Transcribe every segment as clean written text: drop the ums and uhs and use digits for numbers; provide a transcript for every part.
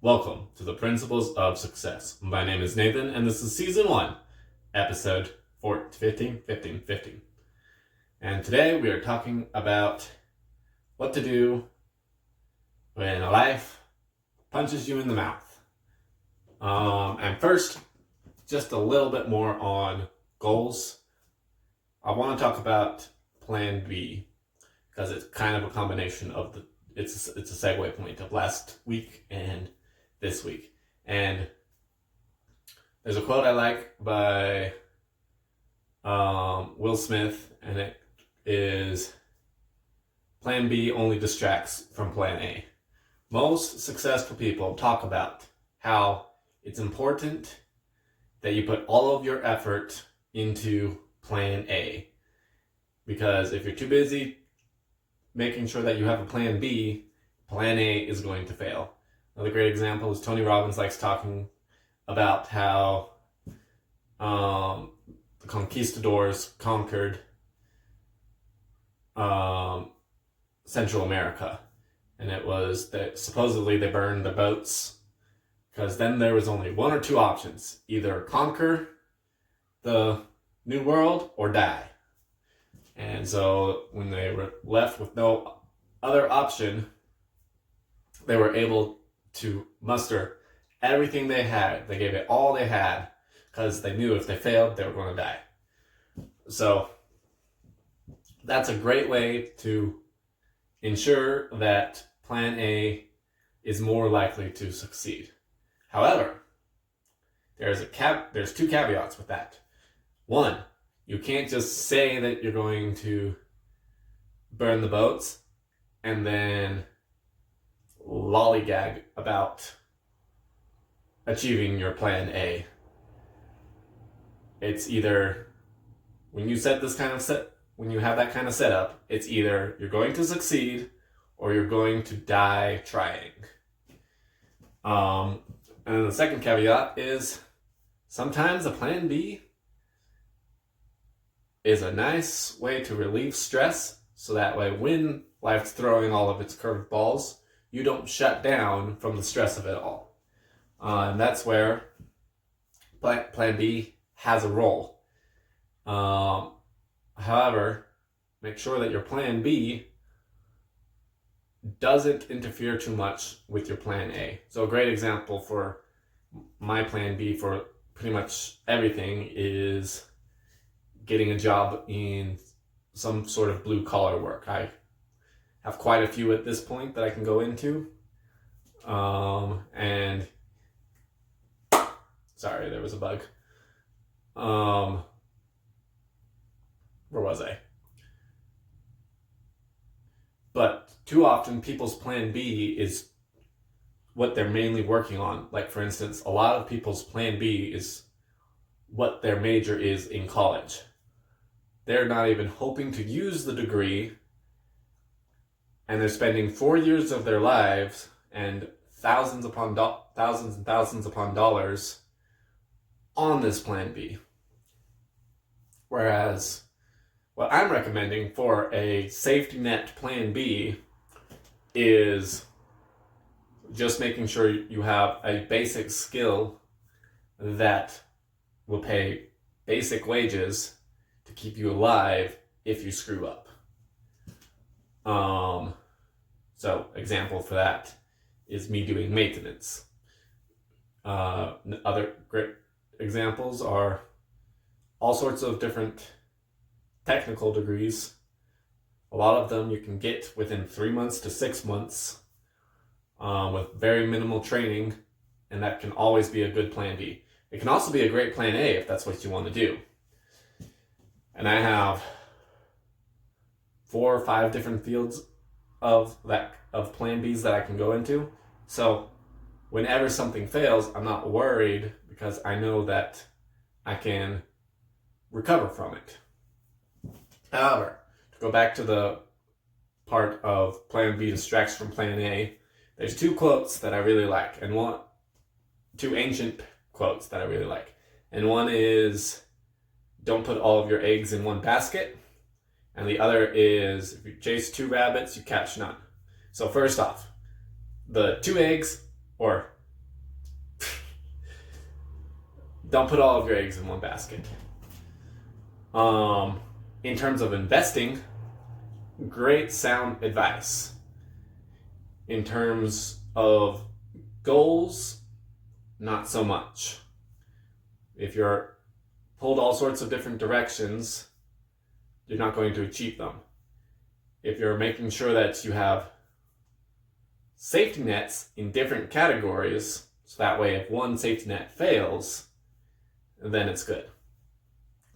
Welcome to the Principles of Success. My name is Nathan, and this is Season 1, Episode 15. And today we are talking about what to do when life punches you in the mouth. And first, just a little bit more on goals. I want to talk about Plan B, because it's kind of a combination of it's a segue point of last week and this week. And there's a quote I like by Will Smith, and it is, Plan B only distracts from Plan A. Most successful people talk about how it's important that you put all of your effort into Plan A, because if you're too busy making sure that you have a Plan B, Plan A is going to fail. Another great example is Tony Robbins likes talking about how the conquistadors conquered Central America. And it was that supposedly they burned the boats, because then there was only one or two options: either conquer the New World or die. And so when they were left with no other option, they were able to muster everything they had. They gave it all they had, because they knew if they failed, they were going to die. So that's a great way to ensure that Plan A is more likely to succeed. However, there's two caveats with that. One, you can't just say that you're going to burn the boats and then lollygag about achieving your Plan A. It's either, when you have that kind of setup, it's either you're going to succeed or you're going to die trying. And then the second caveat is, sometimes a Plan B is a nice way to relieve stress, so that way when life's throwing all of its curved balls, you don't shut down from the stress of it all. And that's where Plan B has a role. However, make sure that your Plan B doesn't interfere too much with your Plan A. So a great example for my Plan B for pretty much everything is getting a job in some sort of blue collar work. I have quite a few at this point that I can go into. And sorry, there was a bug. Where was I? But too often people's Plan B is what they're mainly working on. Like, for instance, a lot of people's Plan B is what their major is in college. They're not even hoping to use the degree, and they're spending 4 years of their lives and thousands and thousands upon dollars on this Plan B. Whereas what I'm recommending for a safety net Plan B is just making sure you have a basic skill that will pay basic wages to keep you alive if you screw up. So example for that is me doing maintenance. Other great examples are all sorts of different technical degrees. A lot of them you can get within 3 months to 6 months with very minimal training, and that can always be a good Plan B. It can also be a great Plan A if that's what you want to do. And I have 4 or 5 different fields of Plan Bs that I can go into. So whenever something fails, I'm not worried, because I know that I can recover from it. However, to go back to the part of Plan B distracts from Plan A, there's 2 quotes that I really like, and 2 ancient quotes that I really like. And one is, don't put all of your eggs in one basket. And the other is, if you chase 2 rabbits, you catch none. So first off, the 2 eggs, or don't put all of your eggs in one basket. In terms of investing, great sound advice. In terms of goals, not so much. If you're pulled all sorts of different directions, you're not going to achieve them. If you're making sure that you have safety nets in different categories, so that way if one safety net fails, then it's good.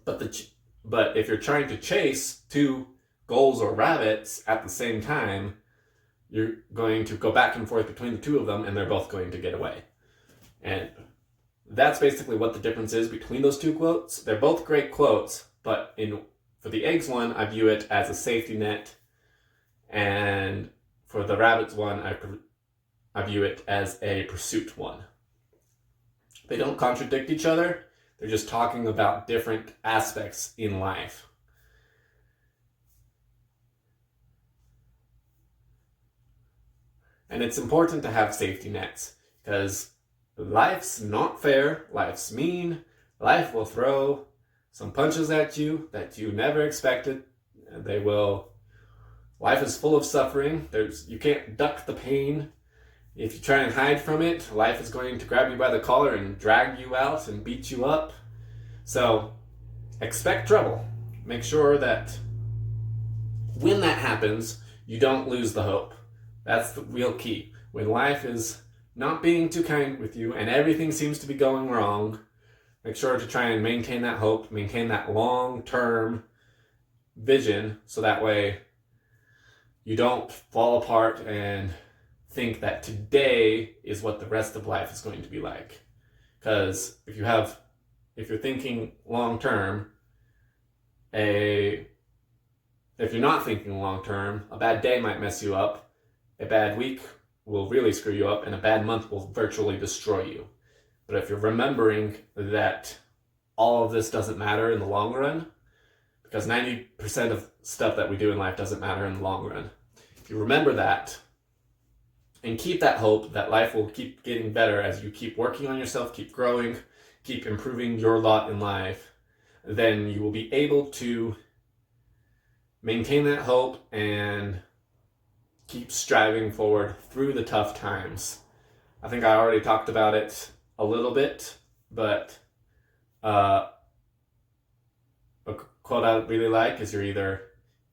But if you're trying to chase two goals or rabbits at the same time, you're going to go back and forth between the two of them, and they're both going to get away. And that's basically what the difference is between those two quotes. They're both great quotes, but for the eggs one, I view it as a safety net, and for the rabbits one, I view it as a pursuit one. They don't contradict each other. They're just talking about different aspects in life. And it's important to have safety nets because life's not fair, life's mean, life will throw some punches at you that you never expected. Life is full of suffering. You can't duck the pain. If you try and hide from it, life is going to grab you by the collar and drag you out and beat you up. So expect trouble. Make sure that when that happens, you don't lose the hope. That's the real key. When life is not being too kind with you and everything seems to be going wrong, make sure to try and maintain that hope, maintain that long-term vision, so that way you don't fall apart and think that today is what the rest of life is going to be like. Because if you're thinking long-term, if you're not thinking long-term, a bad day might mess you up, a bad week will really screw you up, and a bad month will virtually destroy you. But if you're remembering that all of this doesn't matter in the long run, because 90% of stuff that we do in life doesn't matter in the long run. If you remember that, and keep that hope that life will keep getting better as you keep working on yourself, keep growing, keep improving your lot in life, then you will be able to maintain that hope and keep striving forward through the tough times. I think I already talked about it a little bit, but a quote I really like is you're either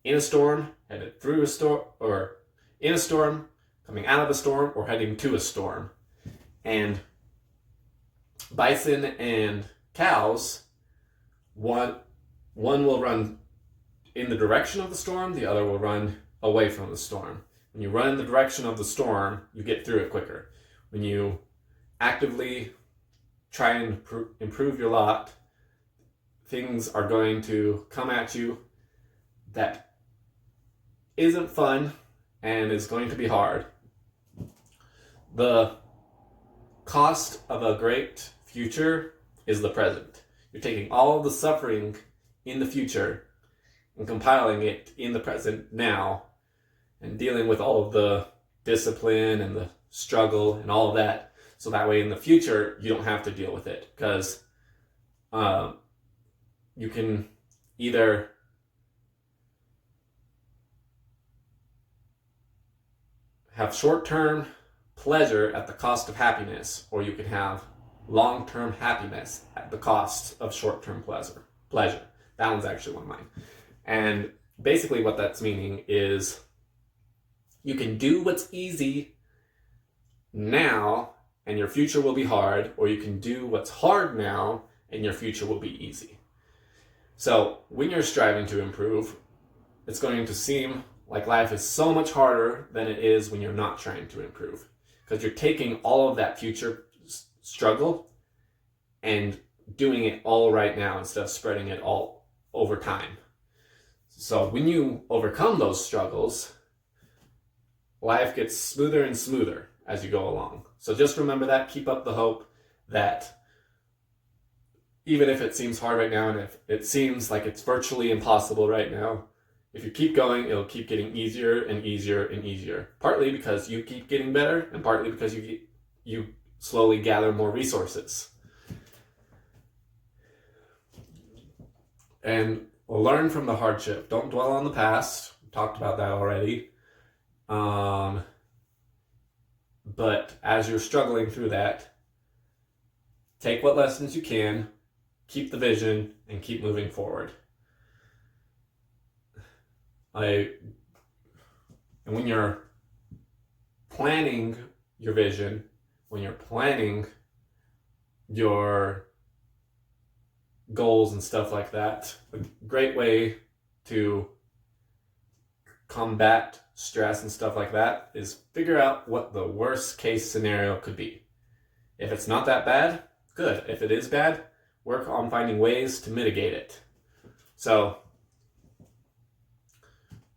in a storm, headed through a storm, or in a storm, coming out of a storm, or heading to a storm. And bison and cows, one will run in the direction of the storm, the other will run away from the storm. When you run in the direction of the storm, you get through it quicker. When you actively try and improve your lot, things are going to come at you that isn't fun and is going to be hard. The cost of a great future is the present. You're taking all of the suffering in the future and compiling it in the present now, and dealing with all of the discipline and the struggle and all of that, so that way in the future you don't have to deal with it. Because you can either have short-term pleasure at the cost of happiness, or you can have long-term happiness at the cost of short-term pleasure. That one's actually one of mine. And basically what that's meaning is you can do what's easy now and your future will be hard, or you can do what's hard now and your future will be easy. So when you're striving to improve, it's going to seem like life is so much harder than it is when you're not trying to improve, because you're taking all of that future struggle and doing it all right now instead of spreading it all over time. So when you overcome those struggles, life gets smoother and smoother as you go along. So just remember that, keep up the hope that even if it seems hard right now, and if it seems like it's virtually impossible right now, if you keep going, it'll keep getting easier and easier and easier. Partly because you keep getting better, and partly because you slowly gather more resources. and learn from the hardship. Don't dwell on the past. We talked about that already. But as you're struggling through that, take what lessons you can, keep the vision, and keep moving forward. And when you're planning your vision, when you're planning your goals and stuff like that, a great way to combat stress and stuff like that is figure out what the worst case scenario could be. If it's not that bad, good. If it is bad, work on finding ways to mitigate it. So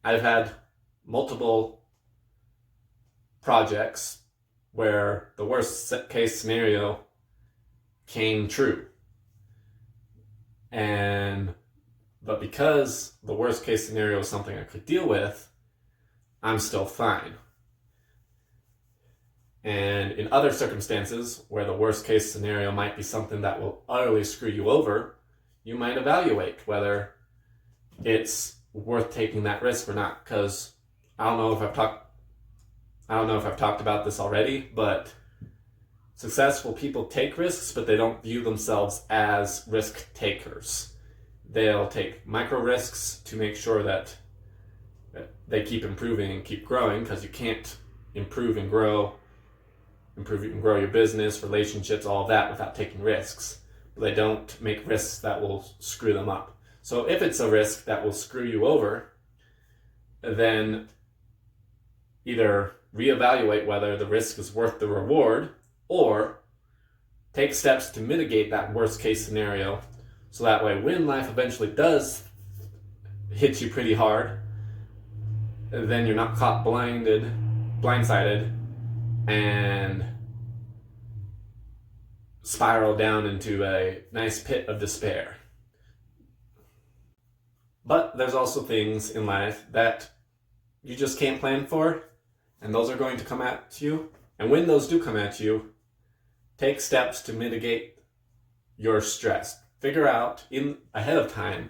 I've had multiple projects where the worst case scenario came true. But because the worst case scenario is something I could deal with, I'm still fine. And in other circumstances where the worst case scenario might be something that will utterly screw you over, you might evaluate whether it's worth taking that risk or not. Because I don't know if I've talked about this already, but successful people take risks, but they don't view themselves as risk takers. They'll take micro risks to make sure that they keep improving and keep growing, because you can't improve and grow your business, relationships, all of that without taking risks. But they don't make risks that will screw them up. So if it's a risk that will screw you over, then either reevaluate whether the risk is worth the reward, or take steps to mitigate that worst case scenario, so that way when life eventually does hit you pretty hard, then you're not caught blindsided, and spiral down into a nice pit of despair. But there's also things in life that you just can't plan for, and those are going to come at you. And when those do come at you, take steps to mitigate your stress. Figure out ahead of time,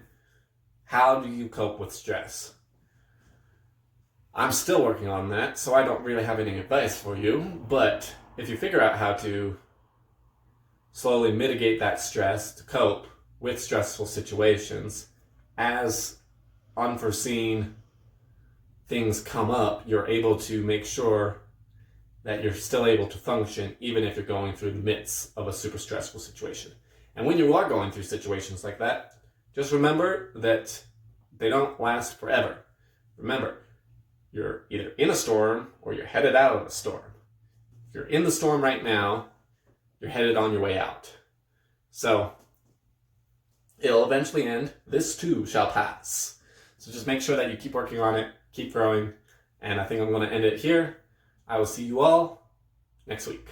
how do you cope with stress? I'm still working on that, so I don't really have any advice for you, but if you figure out how to slowly mitigate that stress to cope with stressful situations, as unforeseen things come up, you're able to make sure that you're still able to function even if you're going through the midst of a super stressful situation. And when you are going through situations like that, just remember that they don't last forever. Remember, you're either in a storm or you're headed out of a storm. If you're in the storm right now, you're headed on your way out. So it'll eventually end. This too shall pass. So just make sure that you keep working on it, keep growing, and I think I'm going to end it here. I will see you all next week.